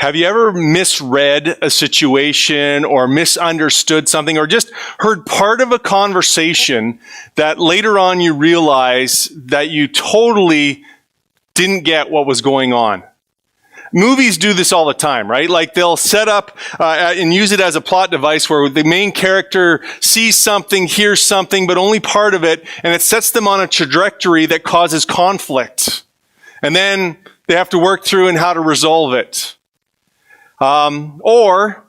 Have you ever misread a situation or misunderstood something or just heard part of a conversation that later on you realize that you totally didn't get what was going on? Movies do this all the time, right? Like they'll set up and use it as a plot device where the main character sees something, hears something, but only part of it, and it sets them on a trajectory that causes conflict. And then they have to work through and how to resolve it. Or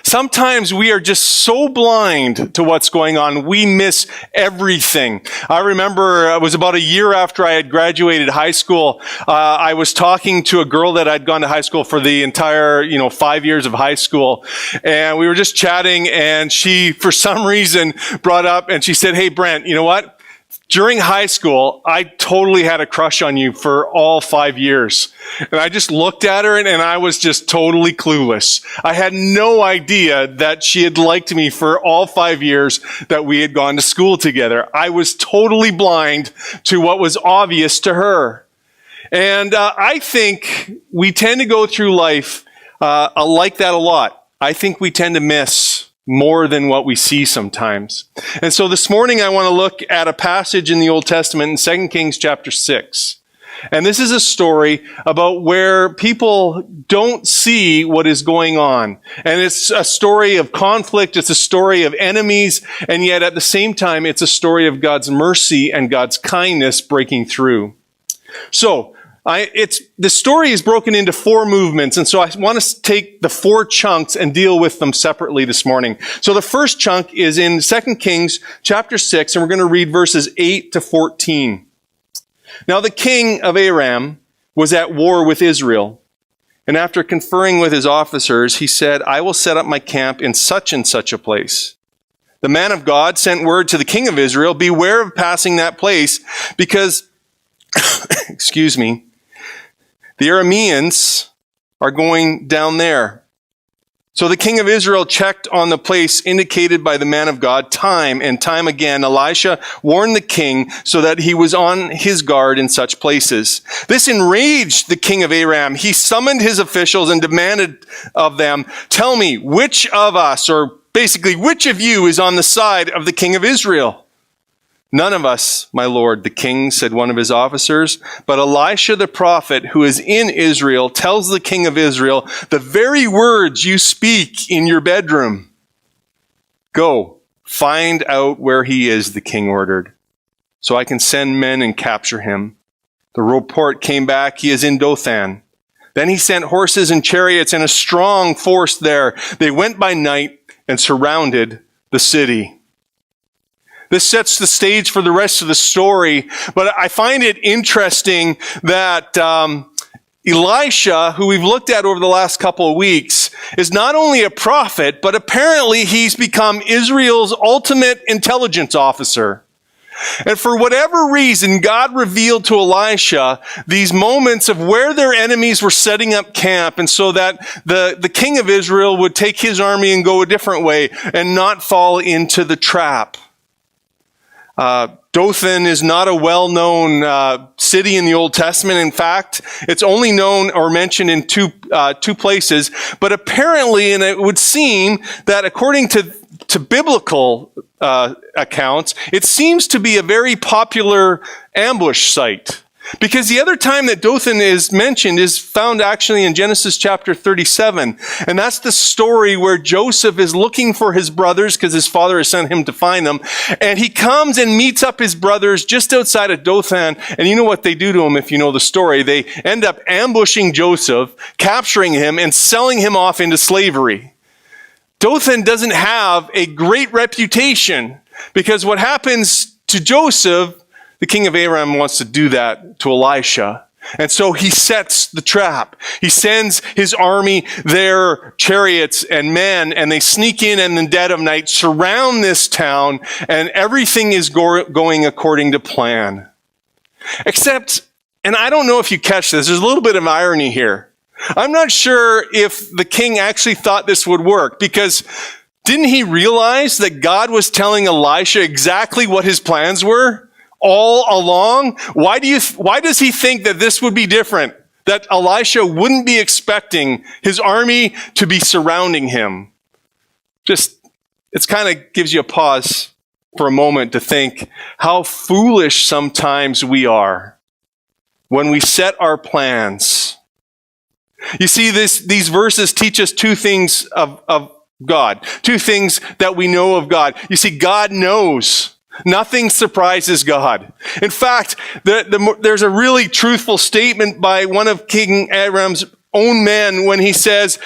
sometimes we are just so blind to what's going on, we miss everything. I remember it was about a year after I had graduated high school. I was talking to a girl that I'd gone to high school for the entire, 5 years of high school. And we were just chatting, and she, for some reason, brought up and she said, "Hey, Brent, you know what? During high school, I totally had a crush on you for all 5 years." And I just looked at her and I was just totally clueless. I had no idea that she had liked me for all 5 years that we had gone to school together. I was totally blind to what was obvious to her. And I think we tend to go through life like that a lot. I think we tend to miss more than what we see sometimes. And so this morning I want to look at a passage in the Old Testament in 2 Kings chapter 6. And this is a story about where people don't see what is going on. And it's a story of conflict, it's a story of enemies, and yet at the same time it's a story of God's mercy and God's kindness breaking through. So, the story is broken into 4 movements, and so I want to take the 4 chunks and deal with them separately this morning. So the first chunk is in 2 Kings chapter 6, and we're going to read verses 8 to 14. Now the king of Aram was at war with Israel, and after conferring with his officers, he said, "I will set up my camp in such and such a place." The man of God sent word to the king of Israel, "Beware of passing that place, because, the Arameans are going down there." So the king of Israel checked on the place indicated by the man of God time and time again. Elisha warned the king so that he was on his guard in such places. This enraged the king of Aram. He summoned his officials and demanded of them, "Tell me, which of us, or basically which of you, is on the side of the king of Israel?" "None of us, my lord," the king said, one of his officers. "But Elisha the prophet, who is in Israel, tells the king of Israel the very words you speak in your bedroom." "Go, find out where he is," the king ordered, "so I can send men and capture him." The report came back, "He is in Dothan." Then he sent horses and chariots and a strong force there. They went by night and surrounded the city. This sets the stage for the rest of the story, but I find it interesting that Elisha, who we've looked at over the last couple of weeks, is not only a prophet, but apparently he's become Israel's ultimate intelligence officer. And for whatever reason, God revealed to Elisha these moments of where their enemies were setting up camp, and so that the king of Israel would take his army and go a different way and not fall into the trap. Dothan is not a well-known city in the Old Testament. In fact, it's only known or mentioned in two places. But apparently, and it would seem that according to biblical accounts, it seems to be a very popular ambush site. Because the other time that Dothan is mentioned is found actually in Genesis chapter 37. And that's the story where Joseph is looking for his brothers because his father has sent him to find them. And he comes and meets up his brothers just outside of Dothan. And you know what they do to him if you know the story. They end up ambushing Joseph, capturing him, and selling him off into slavery. Dothan doesn't have a great reputation because what happens to Joseph, the king of Aram wants to do that to Elisha. And so he sets the trap. He sends his army, their chariots and men, and they sneak in the dead of night, surround this town, and everything is going according to plan. Except, and I don't know if you catch this, there's a little bit of irony here. I'm not sure if the king actually thought this would work, because didn't he realize that God was telling Elisha exactly what his plans were all along? Why does he think that this would be different? that Elisha wouldn't be expecting his army to be surrounding him. It kind of gives you a pause for a moment to think how foolish sometimes we are when we set our plans. You see, these verses teach us two things of God, two things that we know of God. You see, God knows. Nothing surprises God. In fact, there's a really truthful statement by one of King Aram's own men when he says,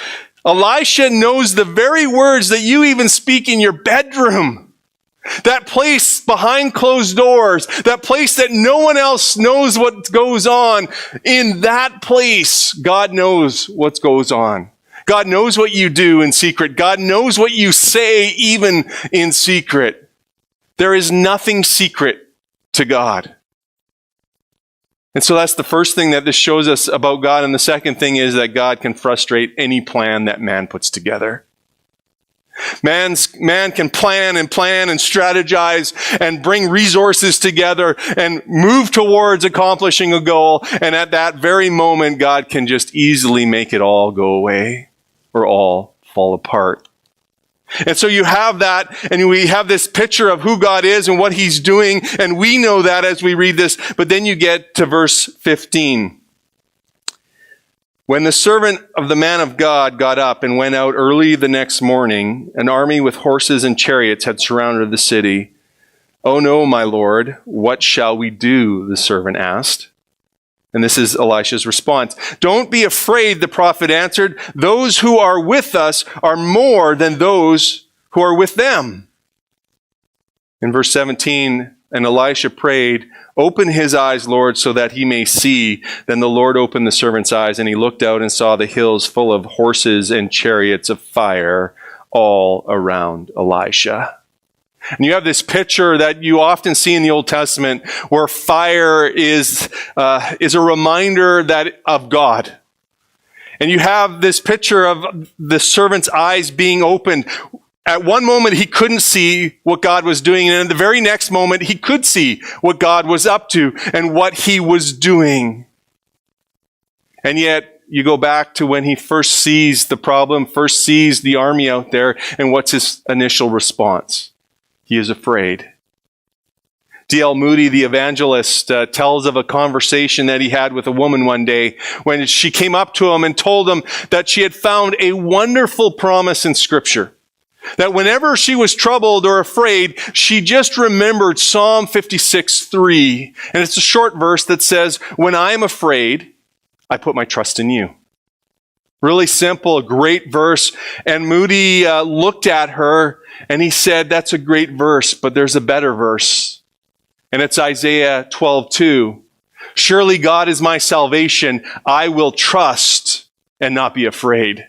Elisha knows the very words that you even speak in your bedroom. That place behind closed doors, that place that no one else knows what goes on. In that place, God knows what goes on. God knows what you do in secret. God knows what you say even in secret. There is nothing secret to God. And so that's the first thing that this shows us about God. And the second thing is that God can frustrate any plan that man puts together. Man can plan and strategize and bring resources together and move towards accomplishing a goal. And at that very moment, God can just easily make it all go away or all fall apart. And so you have that, and we have this picture of who God is and what he's doing, and we know that as we read this. But then you get to verse 15. When the servant of the man of God got up and went out early the next morning, an army with horses and chariots had surrounded the city. "Oh no, my lord, what shall we do?" the servant asked. And this is Elisha's response. "Don't be afraid," the prophet answered. "Those who are with us are more than those who are with them." In verse 17, and Elisha prayed, "Open his eyes, Lord, so that he may see." Then the Lord opened the servant's eyes, and he looked out and saw the hills full of horses and chariots of fire all around Elisha. And you have this picture that you often see in the Old Testament where fire is a reminder of God. And you have this picture of the servant's eyes being opened. At one moment, he couldn't see what God was doing. And in the very next moment, he could see what God was up to and what he was doing. And yet, you go back to when he first sees the problem, first sees the army out there, and what's his initial response? He is afraid. D.L. Moody, the evangelist, tells of a conversation that he had with a woman one day when she came up to him and told him that she had found a wonderful promise in Scripture. That whenever she was troubled or afraid, she just remembered Psalm 56:3. And it's a short verse that says, "When I am afraid, I put my trust in you." Really simple, a great verse. And Moody looked at her and he said, "That's a great verse, but there's a better verse." And it's Isaiah 12:2. "Surely God is my salvation. I will trust and not be afraid."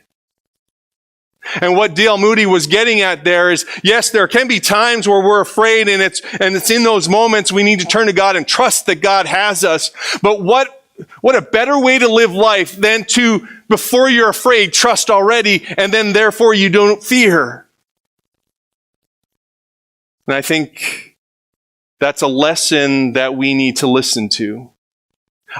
And what D.L. Moody was getting at there is, yes, there can be times where we're afraid, and it's in those moments we need to turn to God and trust that God has us. But what a better way to live life than to, before you're afraid, trust already, and then therefore you don't fear. And I think that's a lesson that we need to listen to.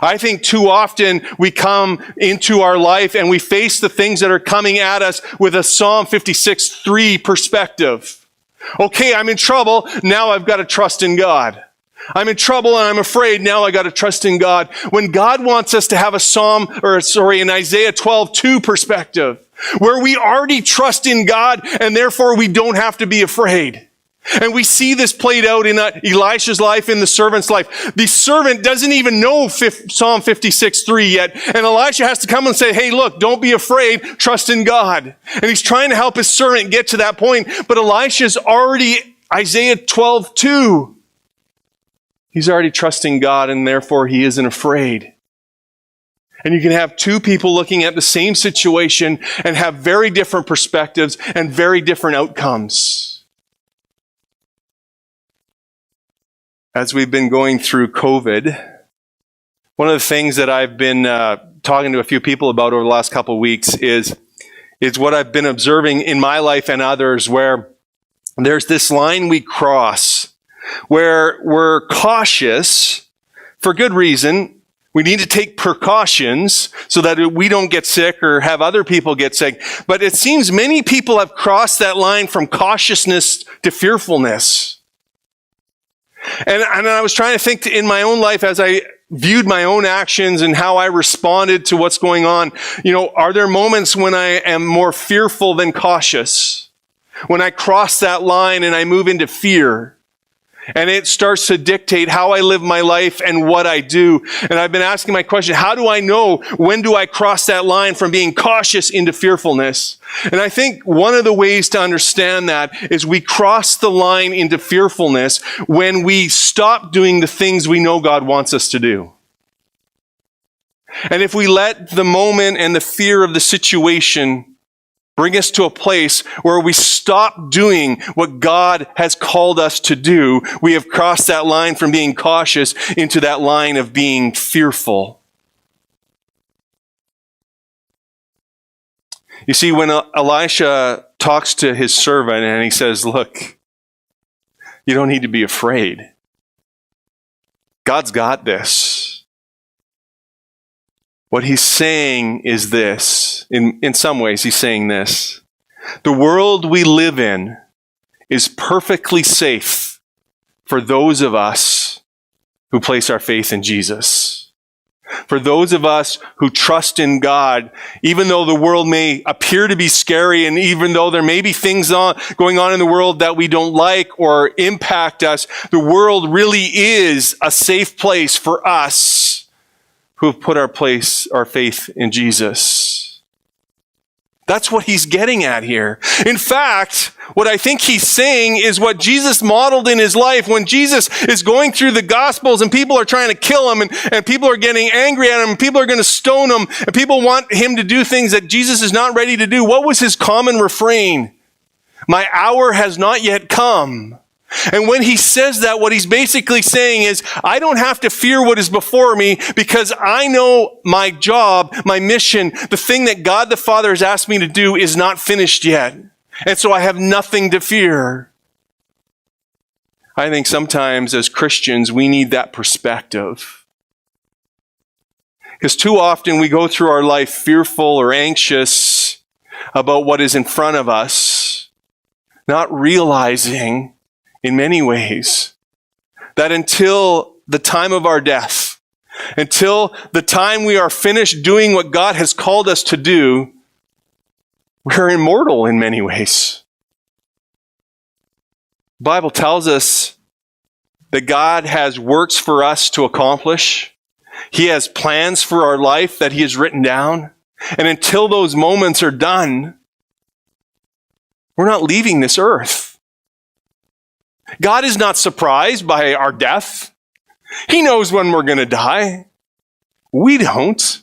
I think too often we come into our life and we face the things that are coming at us with a Psalm 56:3 perspective. Okay, I'm in trouble, now I've got to trust in God. I'm in trouble and I'm afraid, now I got to trust in God. When God wants us to have an Isaiah 12:2 perspective, where we already trust in God and therefore we don't have to be afraid. And we see this played out in Elisha's life, in the servant's life. The servant doesn't even know Psalm 56:3 yet. And Elisha has to come and say, "Hey, look, don't be afraid. Trust in God." And he's trying to help his servant get to that point. But Elisha's already Isaiah 12:2. He's already trusting God, and therefore he isn't afraid. And you can have two people looking at the same situation and have very different perspectives and very different outcomes. As we've been going through COVID, one of the things that I've been talking to a few people about over the last couple of weeks is what I've been observing in my life and others, where there's this line we cross, where we're cautious for good reason, We need to take precautions so that we don't get sick or have other people get sick. But it seems many people have crossed that line from cautiousness to fearfulness. And I was trying to think in my own life as I viewed my own actions and how I responded to what's going on. Are there moments when I am more fearful than cautious? When I cross that line and I move into fear? And it starts to dictate how I live my life and what I do. And I've been asking my question, how do I know when do I cross that line from being cautious into fearfulness? And I think one of the ways to understand that is we cross the line into fearfulness when we stop doing the things we know God wants us to do. And if we let the moment and the fear of the situation bring us to a place where we stop doing what God has called us to do, we have crossed that line from being cautious into that line of being fearful. You see, when Elisha talks to his servant and he says, look, you don't need to be afraid. God's got this. What he's saying is this. In some ways, he's saying this. The world we live in is perfectly safe for those of us who place our faith in Jesus. For those of us who trust in God, even though the world may appear to be scary, and even though there may be things going on in the world that we don't like or impact us, the world really is a safe place for us who have put our faith in Jesus. That's what he's getting at here. In fact, what I think he's saying is what Jesus modeled in his life when Jesus is going through the Gospels and people are trying to kill him and people are getting angry at him and people are going to stone him and people want him to do things that Jesus is not ready to do. What was his common refrain? My hour has not yet come. And when he says that, what he's basically saying is, I don't have to fear what is before me because I know my job, my mission, the thing that God the Father has asked me to do is not finished yet. And so I have nothing to fear. I think sometimes as Christians, we need that perspective. Because too often we go through our life fearful or anxious about what is in front of us, not realizing in many ways that until the time of our death, until the time we are finished doing what God has called us to do, we're immortal in many ways. The Bible tells us that God has works for us to accomplish. He has plans for our life that he has written down. And until those moments are done, we're not leaving this earth. God is not surprised by our death. He knows when we're going to die. We don't.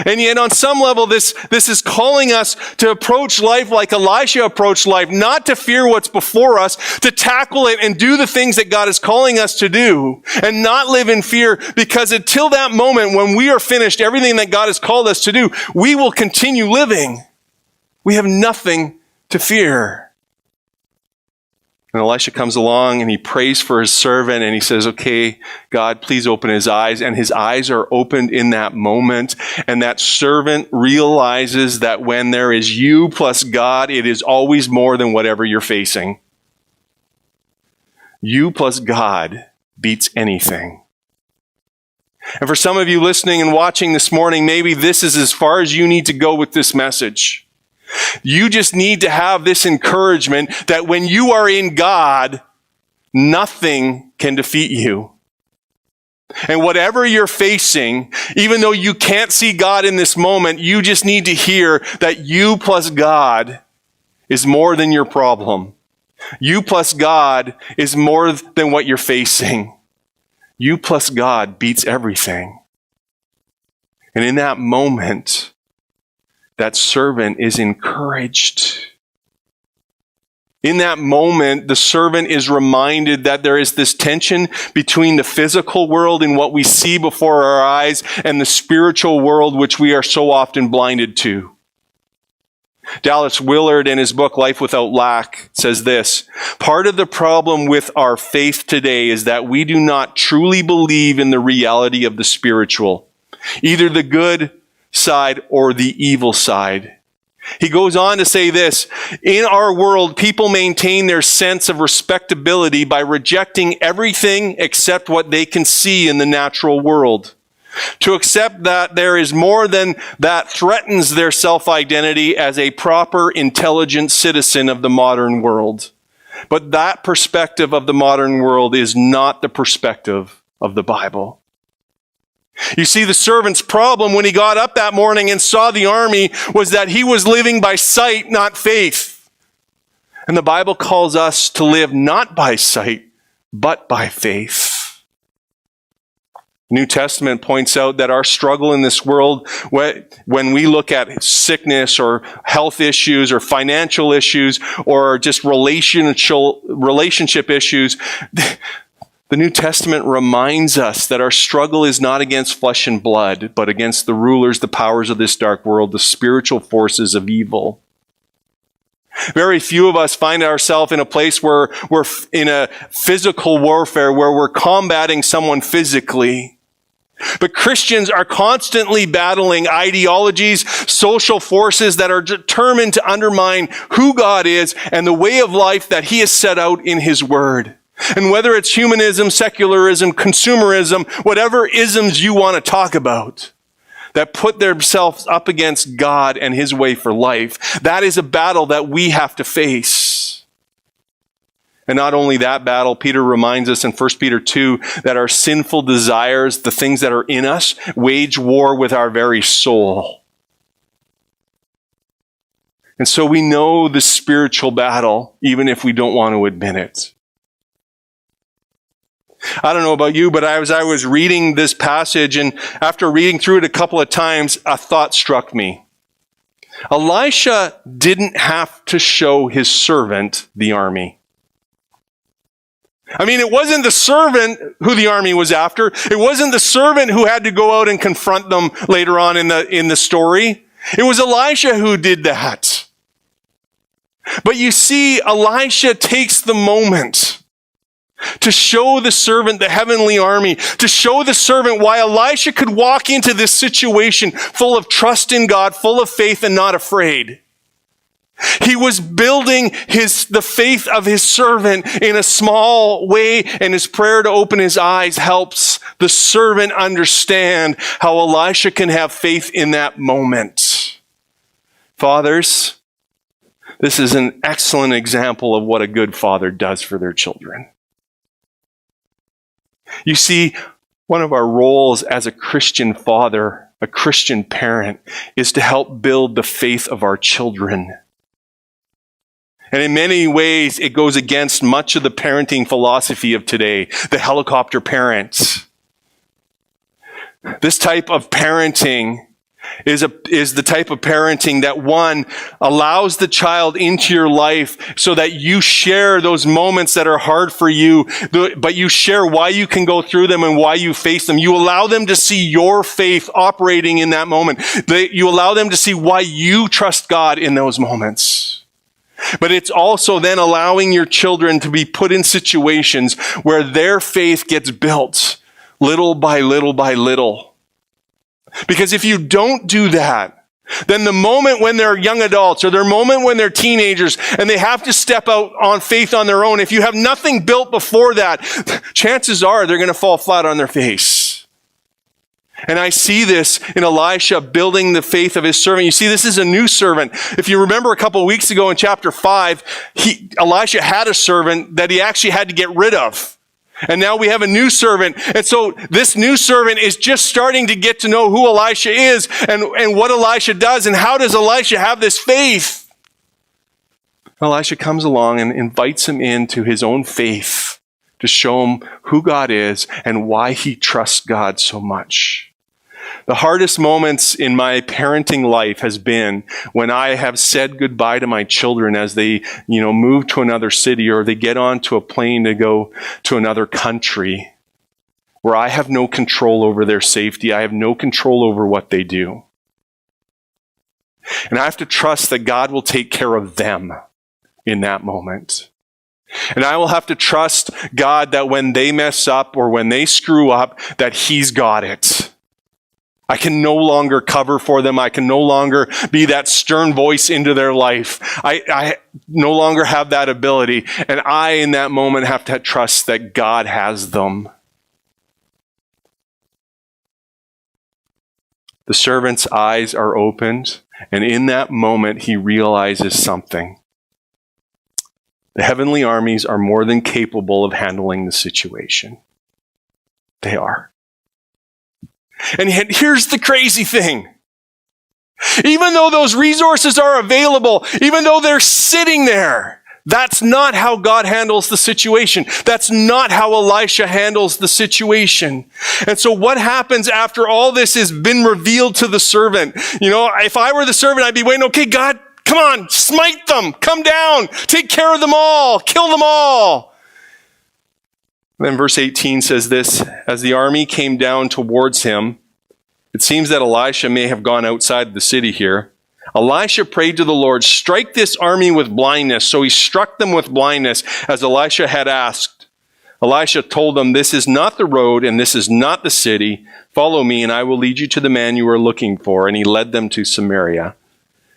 And yet on some level, this is calling us to approach life like Elisha approached life, not to fear what's before us, to tackle it and do the things that God is calling us to do, and not live in fear, because until that moment when we are finished everything that God has called us to do, we will continue living. We have nothing to fear. And Elisha comes along and he prays for his servant and he says, okay, God, please open his eyes. And his eyes are opened in that moment. And that servant realizes that when there is you plus God, it is always more than whatever you're facing. You plus God beats anything. And for some of you listening and watching this morning, maybe this is as far as you need to go with this message. You just need to have this encouragement that when you are in God, nothing can defeat you. And whatever you're facing, even though you can't see God in this moment, you just need to hear that you plus God is more than your problem. You plus God is more than what you're facing. You plus God beats everything. And in that moment, that servant is encouraged. In that moment, the servant is reminded that there is this tension between the physical world and what we see before our eyes and the spiritual world which we are so often blinded to. Dallas Willard, in his book, Life Without Lack, says this: part of the problem with our faith today is that we do not truly believe in the reality of the spiritual, either the good side or the evil side. He goes on to say this: in our world, people maintain their sense of respectability by rejecting everything except what they can see in the natural world. To accept that there is more than that threatens their self-identity as a proper, intelligent citizen of the modern world. But that perspective of the modern world is not the perspective of the Bible. You see, the servant's problem when he got up that morning and saw the army was that he was living by sight, not faith. And the Bible calls us to live not by sight, but by faith. New Testament points out that our struggle in this world, when we look at sickness or health issues or financial issues or just relationship issues, the New Testament reminds us that our struggle is not against flesh and blood, but against the rulers, the powers of this dark world, the spiritual forces of evil. Very few of us find ourselves in a place where we're in a physical warfare, where we're combating someone physically. But Christians are constantly battling ideologies, social forces that are determined to undermine who God is and the way of life that He has set out in His Word. And whether it's humanism, secularism, consumerism, whatever isms you want to talk about, that put themselves up against God and His way for life, that is a battle that we have to face. And not only that battle, Peter reminds us in 1 Peter 2 that our sinful desires, the things that are in us, wage war with our very soul. And so we know the spiritual battle, even if we don't want to admit it. I don't know about you, but as I was reading this passage, and after reading through it a couple of times, a thought struck me. Elisha didn't have to show his servant the army. I mean, it wasn't the servant who the army was after. It wasn't the servant who had to go out and confront them later on in the story. It was Elisha who did that. But you see, Elisha takes the moment to show the servant the heavenly army, to show the servant why Elisha could walk into this situation full of trust in God, full of faith, and not afraid. He was building the faith of his servant in a small way, and his prayer to open his eyes helps the servant understand how Elisha can have faith in that moment. Fathers, this is an excellent example of what a good father does for their children. You see, one of our roles as a Christian father, a Christian parent, is to help build the faith of our children. And in many ways, it goes against much of the parenting philosophy of today, the helicopter parents. This type of parenting is the type of parenting that, one, allows the child into your life so that you share those moments that are hard for you, but you share why you can go through them and why you face them. You allow them to see your faith operating in that moment. You allow them to see why you trust God in those moments. But it's also then allowing your children to be put in situations where their faith gets built little by little by little. Because if you don't do that, then the moment when they're young adults or the moment when they're teenagers and they have to step out on faith on their own, if you have nothing built before that, chances are they're going to fall flat on their face. And I see this in Elisha building the faith of his servant. You see, this is a new servant. If you remember a couple of weeks ago in chapter 5, Elisha had a servant that he actually had to get rid of. And now we have a new servant. And so this new servant is just starting to get to know who Elisha is and what Elisha does and how does Elisha have this faith. Elisha comes along and invites him into his own faith to show him who God is and why he trusts God so much. The hardest moments in my parenting life has been when I have said goodbye to my children as they, move to another city or they get onto a plane to go to another country where I have no control over their safety. I have no control over what they do. And I have to trust that God will take care of them in that moment. And I will have to trust God that when they mess up or when they screw up, that He's got it. I can no longer cover for them. I can no longer be that stern voice into their life. I no longer have that ability. And I, in that moment, have to trust that God has them. The servant's eyes are opened, and in that moment, he realizes something. The heavenly armies are more than capable of handling the situation. They are. And yet, here's the crazy thing. Even though those resources are available, even though they're sitting there, that's not how God handles the situation. That's not how Elisha handles the situation. And so what happens after all this has been revealed to the servant? You know, if I were the servant, I'd be waiting, okay, God, come on, smite them, come down, take care of them all, kill them all. Then verse 18 says this, as the army came down towards him, it seems that Elisha may have gone outside the city here. Elisha prayed to the Lord, strike this army with blindness. So he struck them with blindness, as Elisha had asked. Elisha told them, this is not the road, and this is not the city. Follow me, and I will lead you to the man you are looking for. And he led them to Samaria.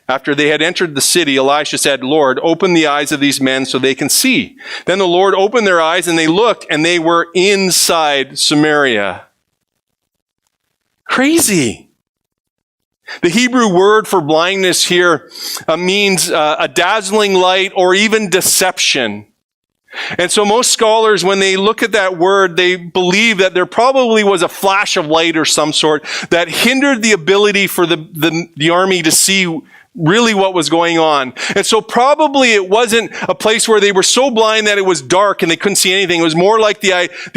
After they had entered the city, Elisha said, Lord, open the eyes of these men so they can see. Then the Lord opened their eyes, and they looked, and they were inside Samaria. Crazy. The Hebrew word for blindness here means a dazzling light or even deception. And so most scholars, when they look at that word, they believe that there probably was a flash of light or some sort that hindered the ability for the army to see really what was going on. And so probably it wasn't a place where they were so blind that it was dark and they couldn't see anything. It was more like the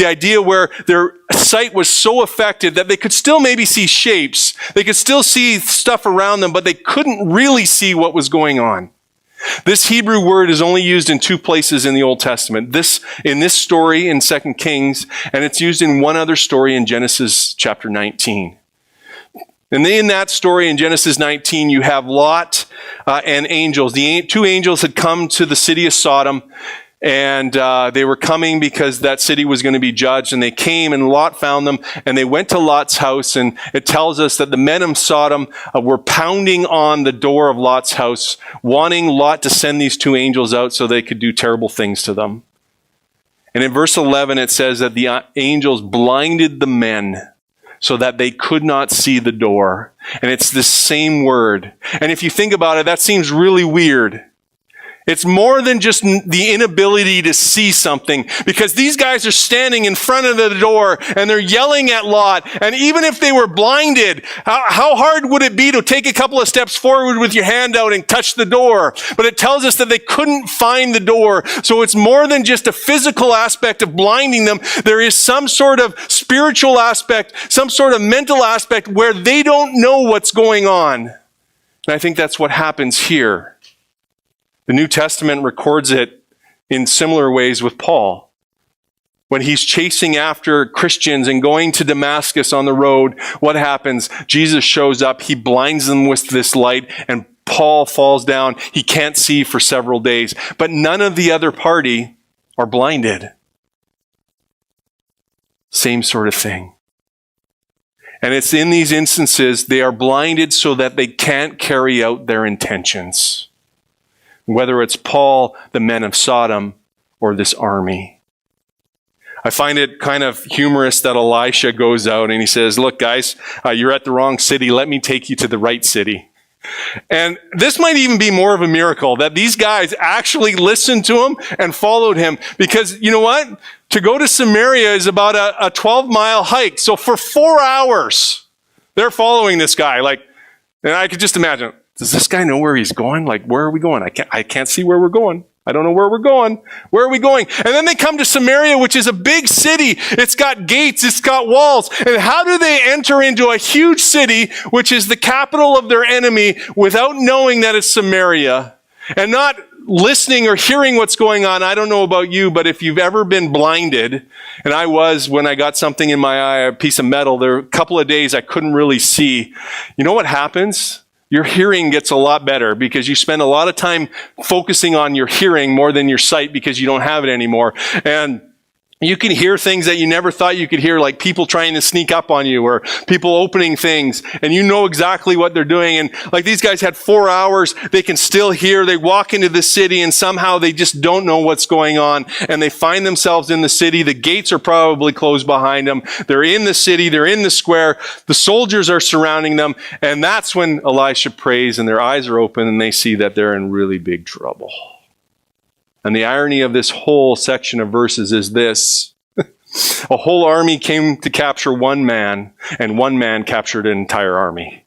idea where their sight was so affected that they could still maybe see shapes. They could still see stuff around them, but they couldn't really see what was going on. This Hebrew word is only used in two places in the Old Testament. In this story in 2 Kings, and it's used in one other story in Genesis chapter 19. And in that story in Genesis 19, you have Lot and angels. The two angels had come to the city of Sodom, and they were coming because that city was going to be judged. And they came, and Lot found them, and they went to Lot's house. And it tells us that the men of Sodom were pounding on the door of Lot's house, wanting Lot to send these two angels out so they could do terrible things to them. And in verse 11, it says that the angels blinded the men so that they could not see the door. And it's this same word. And if you think about it, that seems really weird. It's more than just the inability to see something, because these guys are standing in front of the door and they're yelling at Lot. And even if they were blinded, how hard would it be to take a couple of steps forward with your hand out and touch the door? But it tells us that they couldn't find the door. So it's more than just a physical aspect of blinding them. There is some sort of spiritual aspect, some sort of mental aspect where they don't know what's going on. And I think that's what happens here. The New Testament records it in similar ways with Paul. When he's chasing after Christians and going to Damascus on the road, what happens? Jesus shows up, he blinds them with this light, and Paul falls down. He can't see for several days. But none of the other party are blinded. Same sort of thing. And it's in these instances, they are blinded so that they can't carry out their intentions. Whether it's Paul, the men of Sodom, or this army. I find it kind of humorous that Elisha goes out and he says, look guys, you're at the wrong city. Let me take you to the right city. And this might even be more of a miracle that these guys actually listened to him and followed him. Because you know what? To go to Samaria is about a 12-mile hike. So for 4 hours, they're following this guy. And I could just imagine, does this guy know where he's going? Where are we going? I can't see where we're going. I don't know where we're going. Where are we going? And then they come to Samaria, which is a big city. It's got gates. It's got walls. And how do they enter into a huge city, which is the capital of their enemy, without knowing that it's Samaria and not listening or hearing what's going on? I don't know about you, but if you've ever been blinded, and I was when I got something in my eye, a piece of metal, there were a couple of days I couldn't really see. You know what happens? your hearing gets a lot better because you spend a lot of time focusing on your hearing more than your sight because you don't have it anymore. And you can hear things that you never thought you could hear, like people trying to sneak up on you or people opening things, and you know exactly what they're doing. And like these guys had 4 hours, they can still hear. They walk into the city and somehow they just don't know what's going on. And they find themselves in the city. The gates are probably closed behind them. They're in the city. They're in the square. The soldiers are surrounding them. And that's when Elisha prays and their eyes are open and they see that they're in really big trouble. And the irony of this whole section of verses is this. A whole army came to capture one man, and one man captured an entire army.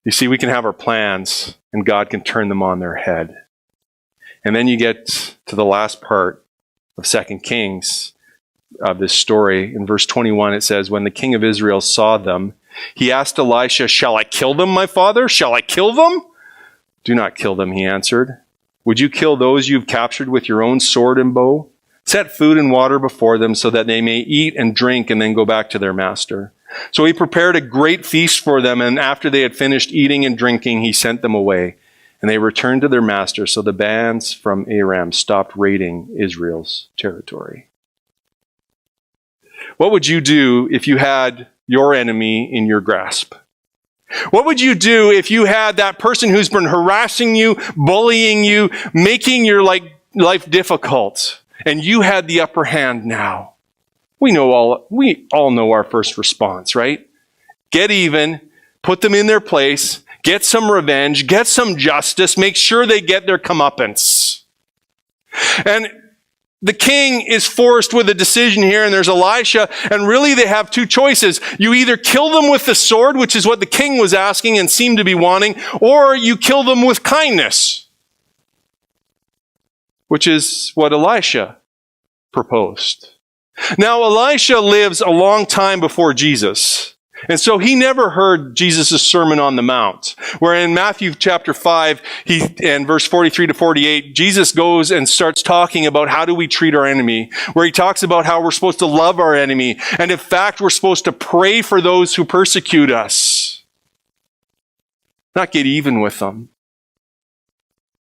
You see, we can have our plans, and God can turn them on their head. And then you get to the last part of 2 Kings of this story. In verse 21, it says, when the king of Israel saw them, he asked Elisha, shall I kill them, my father? Shall I kill them? Do not kill them, he answered. Would you kill those you've captured with your own sword and bow? Set food and water before them so that they may eat and drink and then go back to their master. So he prepared a great feast for them, and after they had finished eating and drinking, he sent them away. And they returned to their master, so the bands from Aram stopped raiding Israel's territory. What would you do if you had your enemy in your grasp? What would you do if you had that person who's been harassing you, bullying you, making your life difficult, and you had the upper hand now? We all know our first response, right? Get even, put them in their place, get some revenge, get some justice, make sure they get their comeuppance. And the king is forced with a decision here, and there's Elisha, and really they have two choices. You either kill them with the sword, which is what the king was asking and seemed to be wanting, or you kill them with kindness, which is what Elisha proposed. Now, Elisha lives a long time before Jesus. And so he never heard Jesus' Sermon on the Mount, where in Matthew chapter 5, and verse 43 to 48, Jesus goes and starts talking about how do we treat our enemy, where he talks about how we're supposed to love our enemy. And in fact, we're supposed to pray for those who persecute us, not get even with them.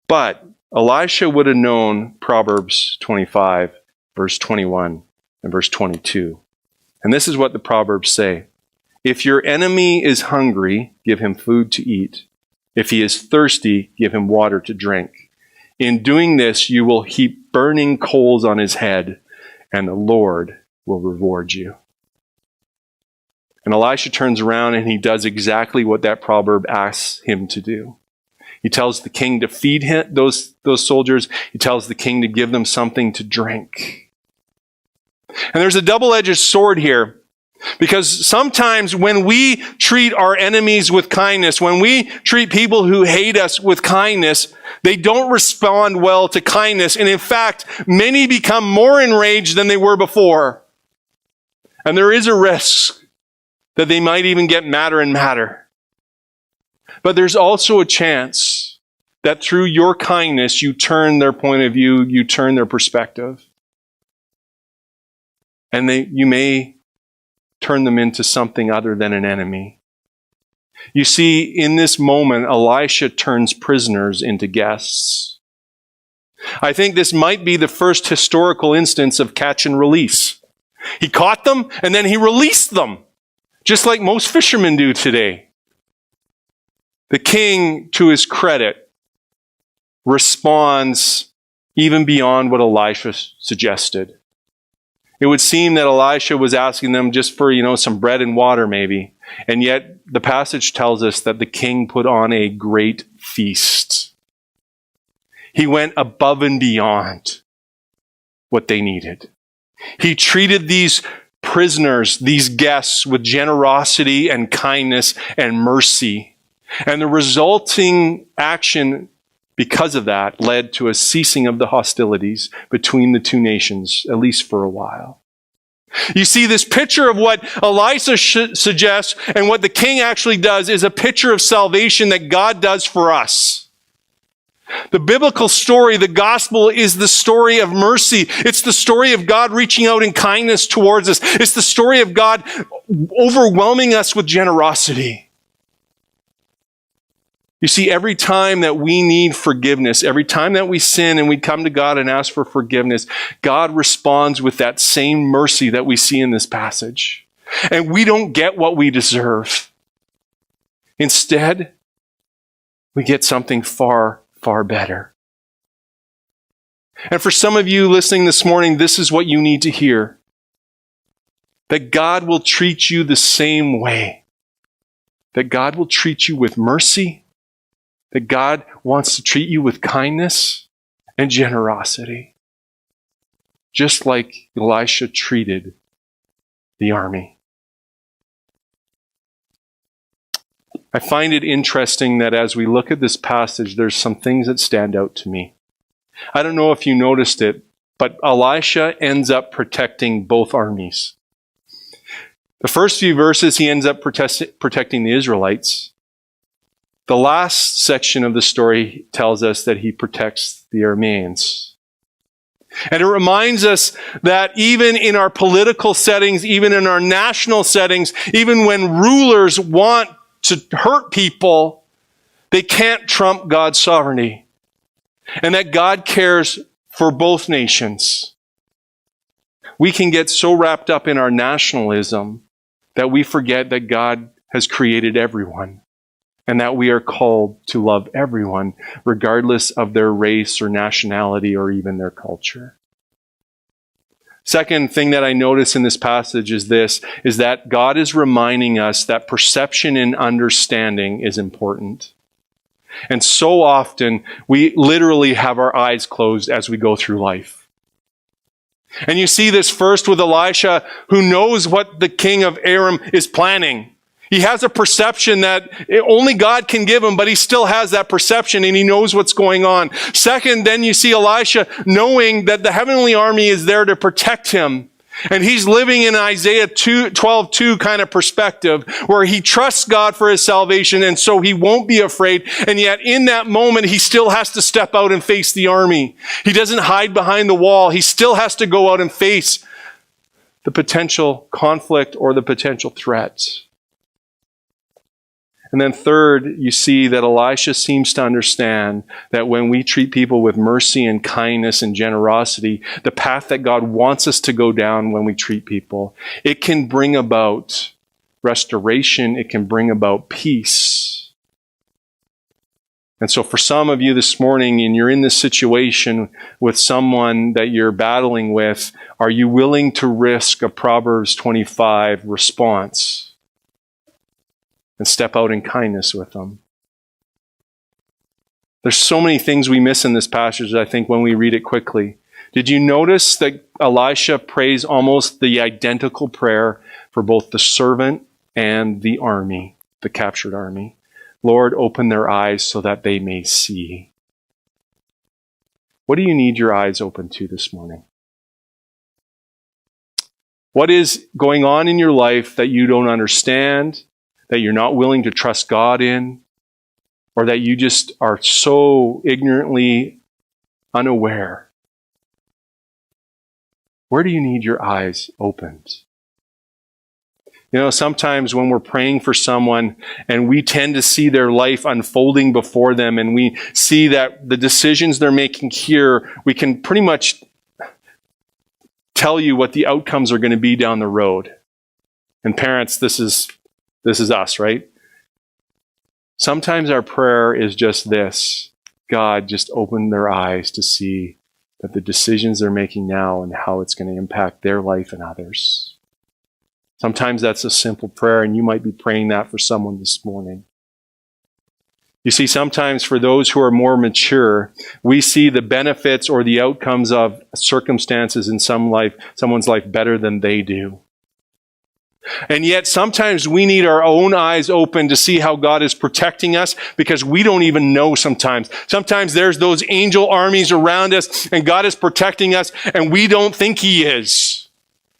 But Elisha would have known Proverbs 25, verse 21 and verse 22. And this is what the Proverbs say. If your enemy is hungry, give him food to eat. If he is thirsty, give him water to drink. In doing this, you will heap burning coals on his head, and the Lord will reward you. And Elisha turns around and he does exactly what that proverb asks him to do. He tells the king to feed those soldiers. He tells the king to give them something to drink. And there's a double-edged sword here. Because sometimes when we treat our enemies with kindness, when we treat people who hate us with kindness, they don't respond well to kindness. And in fact, many become more enraged than they were before. And there is a risk that they might even get madder and madder. But there's also a chance that through your kindness, you turn their point of view, you turn their perspective. And you may turn them into something other than an enemy. You see, in this moment, Elisha turns prisoners into guests. I think this might be the first historical instance of catch and release. He caught them and then he released them, just like most fishermen do today. The king, to his credit, responds even beyond what Elisha suggested. It would seem that Elisha was asking them just for, some bread and water maybe. And yet the passage tells us that the king put on a great feast. He went above and beyond what they needed. He treated these prisoners, these guests, with generosity and kindness and mercy. And the resulting action because of that led to a ceasing of the hostilities between the two nations, at least for a while. You see, this picture of what Elisha suggests and what the king actually does is a picture of salvation that God does for us. The biblical story, the gospel, is the story of mercy. It's the story of God reaching out in kindness towards us. It's the story of God overwhelming us with generosity. You see, every time that we need forgiveness, every time that we sin and we come to God and ask for forgiveness, God responds with that same mercy that we see in this passage. And we don't get what we deserve. Instead, we get something far, far better. And for some of you listening this morning, this is what you need to hear. That God will treat you the same way. That God will treat you with mercy. That God wants to treat you with kindness and generosity. Just like Elisha treated the army. I find it interesting that as we look at this passage, there's some things that stand out to me. I don't know if you noticed it, but Elisha ends up protecting both armies. The first few verses, he ends up protecting the Israelites. The last section of the story tells us that he protects the Arameans. And it reminds us that even in our political settings, even in our national settings, even when rulers want to hurt people, they can't trump God's sovereignty. And that God cares for both nations. We can get so wrapped up in our nationalism that we forget that God has created everyone. And that we are called to love everyone, regardless of their race or nationality or even their culture. Second thing that I notice in this passage is that God is reminding us that perception and understanding is important. And so often, we literally have our eyes closed as we go through life. And you see this first with Elisha, who knows what the king of Aram is planning. He has a perception that only God can give him, but he still has that perception and he knows what's going on. Second, then you see Elisha knowing that the heavenly army is there to protect him. And he's living in Isaiah 12:2 kind of perspective where he trusts God for his salvation and so he won't be afraid. And yet in that moment, he still has to step out and face the army. He doesn't hide behind the wall. He still has to go out and face the potential conflict or the potential threats. And then third, you see that Elisha seems to understand that when we treat people with mercy and kindness and generosity, the path that God wants us to go down when we treat people, it can bring about restoration, it can bring about peace. And so for some of you this morning, and you're in this situation with someone that you're battling with, are you willing to risk a Proverbs 25 response? And step out in kindness with them. There's so many things we miss in this passage, I think, when we read it quickly. Did you notice that Elisha prays almost the identical prayer for both the servant and the army, the captured army? Lord, open their eyes so that they may see. What do you need your eyes open to this morning? What is going on in your life that you don't understand? That you're not willing to trust God in, or that you just are so ignorantly unaware? Where do you need your eyes opened? You know, sometimes when we're praying for someone and we tend to see their life unfolding before them and we see that the decisions they're making here, we can pretty much tell you what the outcomes are going to be down the road. And parents, this is us, right? Sometimes our prayer is just this: God, just open their eyes to see that the decisions they're making now and how it's going to impact their life and others. Sometimes that's a simple prayer, and you might be praying that for someone this morning. You see, sometimes for those who are more mature, we see the benefits or the outcomes of circumstances in someone's life better than they do. And yet sometimes we need our own eyes open to see how God is protecting us because we don't even know sometimes. Sometimes there's those angel armies around us and God is protecting us and we don't think He is.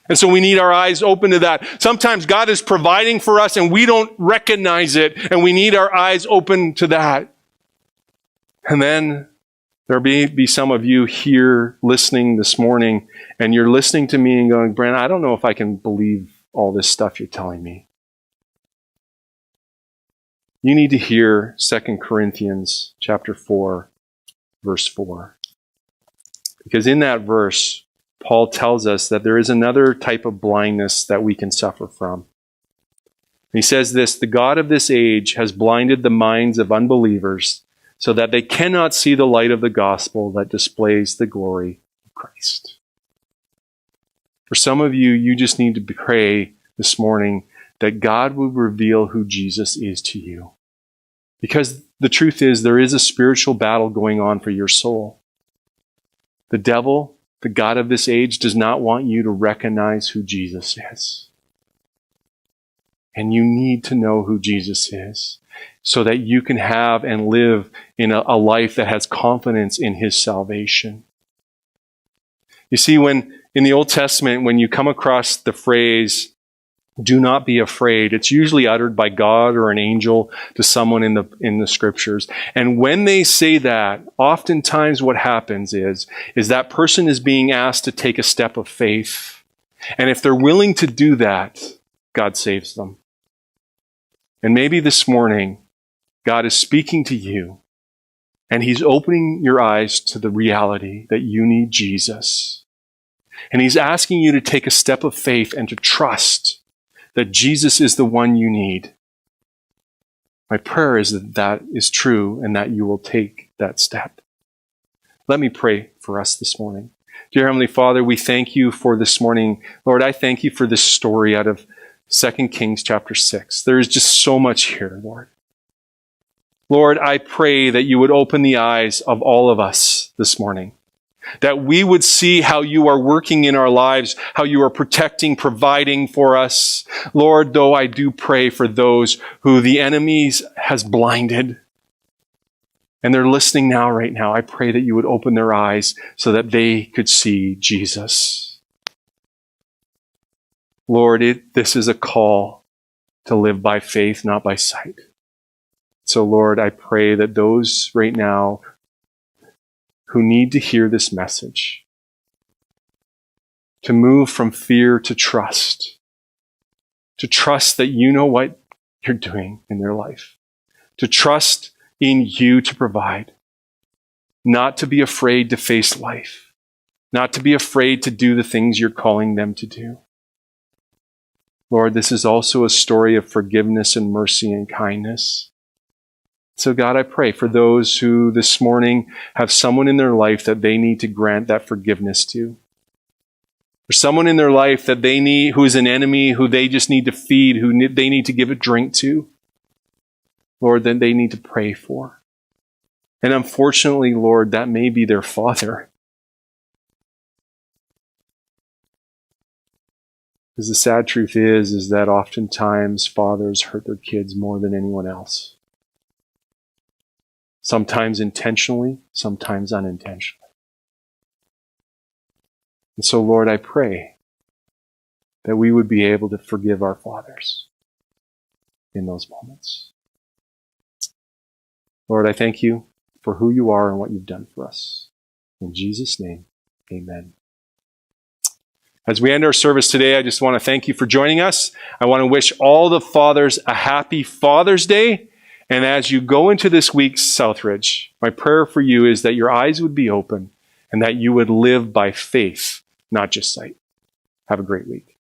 And so we need our eyes open to that. Sometimes God is providing for us and we don't recognize it and we need our eyes open to that. And then there may be some of you here listening this morning and you're listening to me and going, Brent, I don't know if I can believe all this stuff you're telling me. you need to hear 2 Corinthians chapter 4, verse 4. Because in that verse, Paul tells us that there is another type of blindness that we can suffer from. He says this, "The God of this age has blinded the minds of unbelievers so that they cannot see the light of the gospel that displays the glory of Christ." For some of you, you just need to pray this morning that God will reveal who Jesus is to you. Because the truth is, there is a spiritual battle going on for your soul. The devil, the God of this age, does not want you to recognize who Jesus is. And you need to know who Jesus is so that you can have and live in a life that has confidence in his salvation. You see, when in the Old Testament, when you come across the phrase, "Do not be afraid," it's usually uttered by God or an angel to someone in the scriptures. And when they say that, oftentimes what happens is that person is being asked to take a step of faith. And if they're willing to do that, God saves them. And maybe this morning, God is speaking to you, and he's opening your eyes to the reality that you need Jesus. And he's asking you to take a step of faith and to trust that Jesus is the one you need. My prayer is that that is true and that you will take that step. Let me pray for us this morning. Dear Heavenly Father, we thank you for this morning. Lord, I thank you for this story out of 2 Kings chapter 6. There is just so much here, Lord. Lord, I pray that you would open the eyes of all of us this morning, that we would see how you are working in our lives, how you are protecting, providing for us. Lord, though I do pray for those who the enemy has blinded, and they're listening now, right now, I pray that you would open their eyes so that they could see Jesus. Lord, this is a call to live by faith, not by sight. So, Lord, I pray that those right now who need to hear this message, to move from fear to trust that you know what you're doing in their life, to trust in you to provide, not to be afraid to face life, not to be afraid to do the things you're calling them to do. Lord, this is also a story of forgiveness and mercy and kindness. So God, I pray for those who this morning have someone in their life that they need to grant that forgiveness to. Or someone in their life that they need, who is an enemy, who they just need to feed, who they need to give a drink to. Lord, that they need to pray for. And unfortunately, Lord, that may be their father. Because the sad truth is that oftentimes fathers hurt their kids more than anyone else. Sometimes intentionally, sometimes unintentionally. And so, Lord, I pray that we would be able to forgive our fathers in those moments. Lord, I thank you for who you are and what you've done for us. In Jesus' name, amen. As we end our service today, I just want to thank you for joining us. I want to wish all the fathers a happy Father's Day. And as you go into this week's SouthRidge, my prayer for you is that your eyes would be open and that you would live by faith, not just sight. Have a great week.